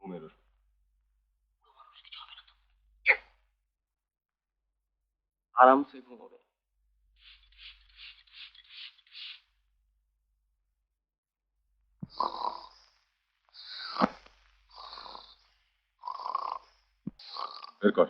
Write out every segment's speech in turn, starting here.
ঘুমের ওষুধ। আরামসে ঘুমোবে। বের কর।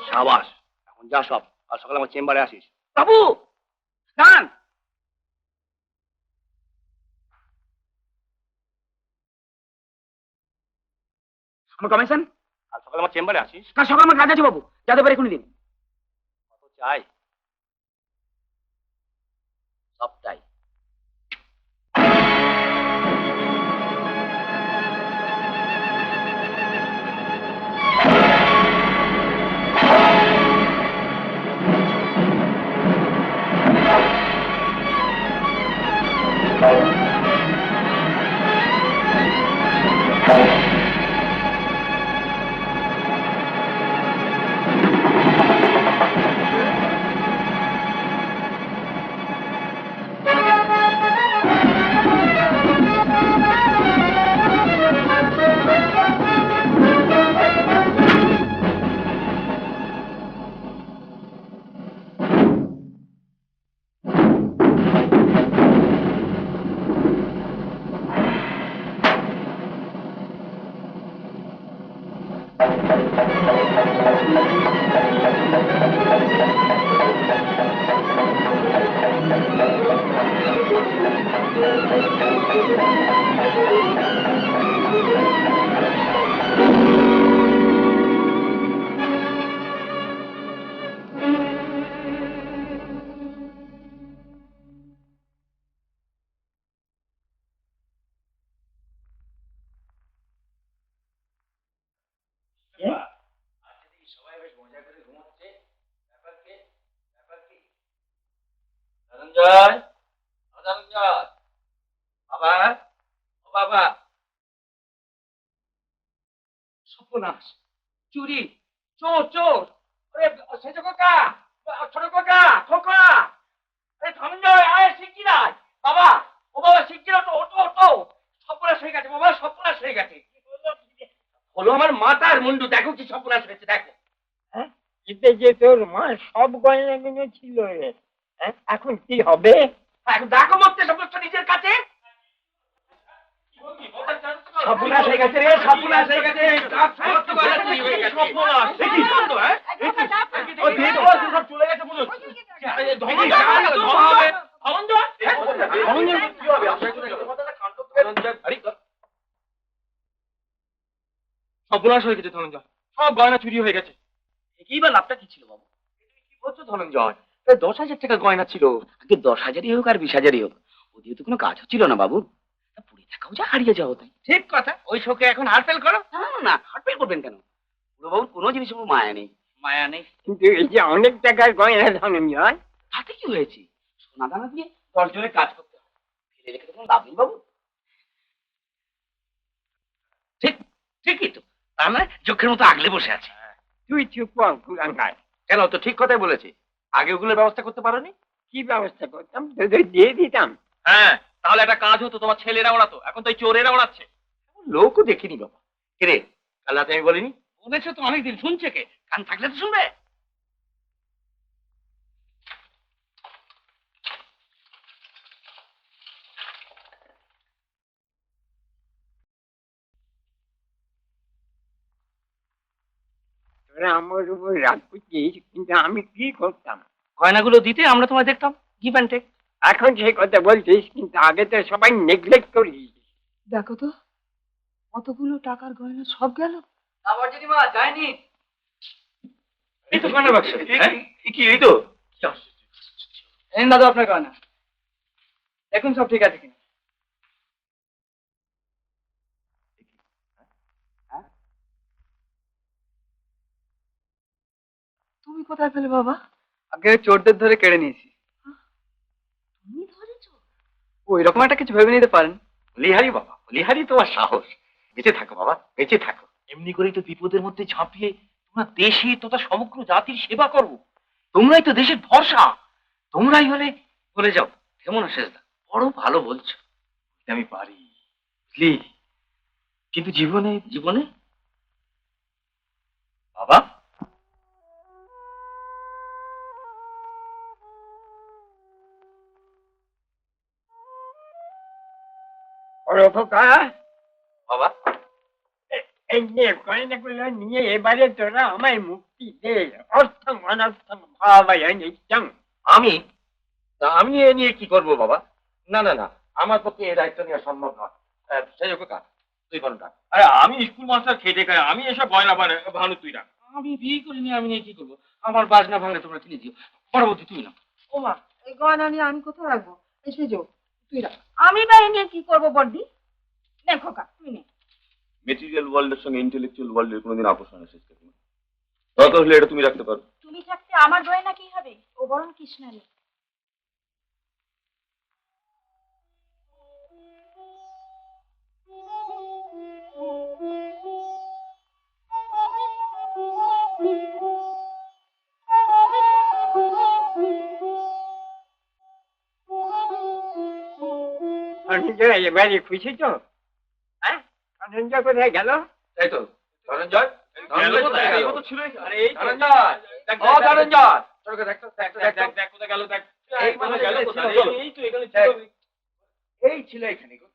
সাবাস, এখন যা সব, কাল সকালে আমার চেম্বারে আসিস। বাবু দান আমার কমিশন, কাল সকালে আমার চেম্বারে আসিস। কাল সকালে আমার কাজ আছে বাবু, যাতে পারে এখনই দিন। কত চাই? সবটাই। সবাই বেশ মজা করে ঘুমাচ্ছে। ব্যাপার কি? ধনঞ্জয়, ধনঞ্জয়, বাবা, ও বাবা। সর্বনাশ, চুরি, চোর চোর। আরে সেজ কাকা, ছোট কাকা, খোকা, আরে ধনঞ্জয় আয়, শিগগির আয়। বাবা, ও বাবা শিগগির ওঠো ওঠো ওঠো। সর্বনাশ হয়ে গেছে বাবা, সর্বনাশ হয়ে গেছে। হলো আমার মাথার মুন্ডু, দেখো কি সর্বনাশ হয়েছে দেখো। এতে যে তোর মা সব গয়নাগুলো ছিল রে, এখন কি হবে? এখন দেখো মরতে সমস্ত নিজের কাছে। সর্বনাশ হয়ে গেছে রে, সর্বনাশ হয়ে গেছে। চলে গেছে বলুন। সর্বনাশ হয়ে গেছে ধনঞ্জয়, সব গয়না চুরি হয়ে গেছে। কি বা লাভটা কি ছিল বাবু? কি বলছো ধনঞ্জয়? প্রায় 10,000 টাকা গয়না ছিল। আগে 10,000ই হোক আর 20,000ই হোক, ওদিকে তো কোনো কাজ হচ্ছিল না বাবু। পুড়ে থাকাও যা, হারিয়ে যাওয়া তাই। ঠিক কথা, ওই শোকে এখন হারফেল করো। না না, হারফেল করবেন কেন? বাবুর কোনো জিনিসের উপর মায়া নেই। মায়া নেই কিন্তু এই যে অনেক টাকার গয়না ধনঞ্জয়, তাতে কি হয়েছে? সোনা দানা দিয়ে 10 জনের কাজ করতে হবে, ফেলে রেখে তো কোনো লাভ নেই বাবু। ঠিক, ঠিকই তো। তার মানে চোখের মতো আগলে বসে আছে। তুই চুপ কর কুলাঙ্গার। কেন, তো ঠিক কথাই বলেছি। আগে ওগুলোর ব্যবস্থা করতে পারোনি? কি ব্যবস্থা করতাম, তোদের দিয়ে দিতাম। হ্যাঁ, তাহলে একটা কাজ হতো, তোমার ছেলেরা ওড়াতো, এখন তো এই চোরেরা ওড়াচ্ছে। লোকও দেখিনি বাবা। কিরে, কাল রাতে আমি বলিনি? বলেছে তো অনেকদিন, শুনছে কে? কান থাকলে তো শুনবে। তোরা আমার উপর রাগ করছিস, কিন্তু আমি কি করতাম? গয়নাগুলো দিতে আমরা তোমায় দেখতাম, গিভ অ্যান্ড টেক। এখন সে কথা বলছিস, কিন্তু আগে তো সবাই নেগলেক্ট করিস। দেখো তো কতগুলো টাকার গয়না সব গেল। আবার যদি মা যায়নি। এই তো গয়নার বাক্স। কি এই তো? এই দাদা আপনার গয়না, দেখুন সব ঠিক আছে কিনা। তুমি কোথায় পেলে বাবা? আগে চোরদের ধরে কেড়ে নিয়েছি। তুমি ধরেছো? ওই রকম একটা কিছু ভেবে নিতে পারেন। লিহারি বাবা, লিহারি তোমার সাহস। বেঁচে থাকো বাবা, বেঁচে থাকো। এমনি করেই তো বিপদের মধ্যে ঝাঁপিয়ে তোমরা দেশে তথা সমগ্র জাতির সেবা করো। তোমরাই তো দেশের ভরসা। তোমরাই হলে বলে যাও, কেমন শেষদা বড় ভালো বলছো। আমি পারি, বুঝলি, কিন্তু জীবনে জীবনে বাবা। ওরে খোকা, বাবা, এই নে গয়নাগুলো নিয়ে এবারে তোরা আমায় মুক্তি দে। অর্থং অনর্থং ভাবায় নিত্যং। আমি এ নিয়ে কি করব বাবা? না না না, আমার পক্ষে এই দায়িত্ব নেওয়া সম্ভব নয়। সেই কাকা, তুই বল না। আরে আমি স্কুল মাস্টার খেটে খাই, আমি এসব গয়না ভানু তুই না। আমি বিয়ে করিনি, আমি নিয়ে কি করবো? আমার বাজনা ভাঙলে তোমরা কিনে দিও। পরবর্তী তুই না। ও মা, এই গয়না নিয়ে আমি কোথায় রাখবো? এসে যো, তুই রাখ। আমি বা এ নিয়ে কি করবো বড়দি? নে খোকা, তুই নে। মেটেরিয়াল ওয়ার্ল্ডের সঙ্গে ইন্টেলেকচুয়াল ওয়ার্ল্ডের কোনোদিন আপোষ হয় না শেষ কাকিমা। দরকার হলে এটা তুমি রাখতে পারো। তুমি থাকতে আমার গয়না কি হবে? ও বরং কৃষ্ণালি। ধনঞ্জয় এবারে খুশি তো? হ্যাঁ, ধনঞ্জয় কোথায় গেল? তাই তো, ধনঞ্জয়। ধনঞ্জয় কোথায় গেল? তো ছিল। আরে এই ধনঞ্জয়, ও ধনঞ্জয়, তোকে দেখ তো, দেখ কোথায় গেল, দেখ। এই কোথায় গেল, কোথায়? এই তো এখানে ছিল। এই ছিল এখানে গো।